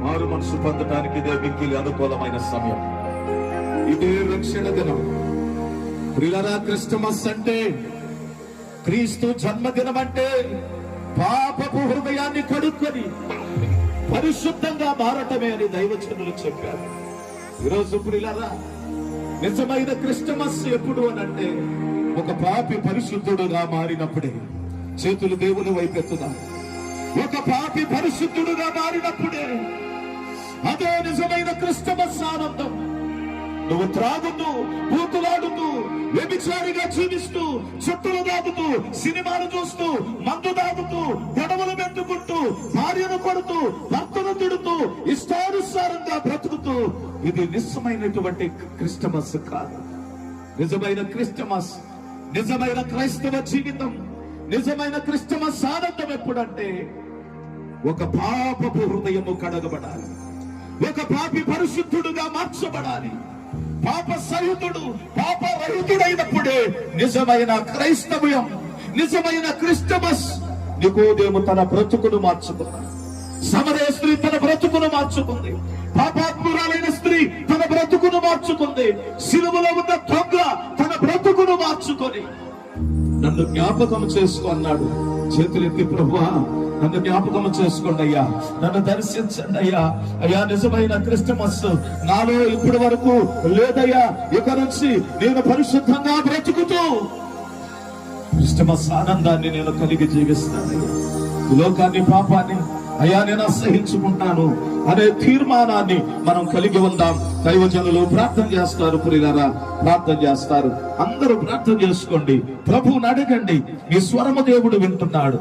మారు మనసు పొందడానికి ఇదే మిక్కిలి అనుకూలమైన సమయం. ఇదే రక్షణ దినం. ప్రియులారా, క్రిస్టమస్ అంటే, క్రీస్తు జన్మదినం అంటే పాపపు హృదయాన్ని కడుక్కొని పరిశుద్ధంగా మారటమే అని దైవజనులు చెప్పారు. ఈరోజు ప్రియులారా, నిజమైన క్రిస్టమస్ ఎప్పుడు అనంటే ఒక పాపి పరిశుద్ధుడుగా మారినప్పుడే. చేతులు దేవుని వైపెత్తుదాం. ఒక పాపి పరిశుద్ధుడుగా మారినప్పుడే అదే నిజమైన క్రిస్టమస్ ఆనందం. నువ్వు త్రాగుతూ, బూతులాడుతూ, వ్యభిచారిగా జీవిస్తూ, చుట్టలు దాగుతూ, సినిమాలు చూస్తూ, మందు దాగుతూ, గొడవలు పెట్టుకుంటూ, భార్యను కొడుతూ, భర్తను తిడుతూ, ఇష్టానుసారంగా బ్రతుకుతూ, ఇది నిజమైనటువంటి క్రిస్టమస్ కాదు. నిజమైన క్రిస్టమస్, నిజమైన క్రైస్తవ జీవితం, నిజమైన క్రిస్టమస్ ఆనందం ఎప్పుడంటే ఒక పాపపు హృదయము కడగబడాలి, ఒక పాపి పరిశుద్ధుడుగా మార్చబడాలి. పాప సహితుడు, పాప రహితుడైనప్పుడే నిజమైన క్రైస్తవ్యం, నిజమైన క్రిస్టమస్. నికోదేము తన బ్రతుకును మార్చుకున్నాడు. సమరయ స్త్రీ తన బ్రతుకును మార్చుకుంది. పాపాత్మురాలైన స్త్రీ తన బ్రతుకును మార్చుకుంది. సిలువలో ఉన్న దొంగ తన బ్రతుకును మార్చుకొని నన్ను జ్ఞాపకం చేసుకో అన్నాడు. చేతులెత్తి, ప్రభువా నన్ను జ్ఞాపకం చేసుకోండి అయ్యా, నన్ను దర్శించండి అయ్యా. అయ్యా, నిజమైన క్రిస్టమస్ నాలో ఇప్పటి వరకు లేదయ్యా. ఇక నుంచి నేను పరిశుద్ధంగా బ్రతుకుతూ క్రిస్టమస్ ఆనందాన్ని నేను కలిగి జీవిస్తానయ్యా. ఈ లోకాన్ని, పాపాన్ని అయ్యా నేను అసహించుకుంటాను అనే తీర్మానాన్ని మనం కలిగి ఉందాం. దైవజనులు ప్రార్థన చేస్తారు. ప్రియులారా, ప్రార్థన చేస్తారు. అందరూ ప్రార్థన చేసుకోండి. ప్రభువుని అడగండి. ఈ స్వరము దేవుడు వింటున్నాడు.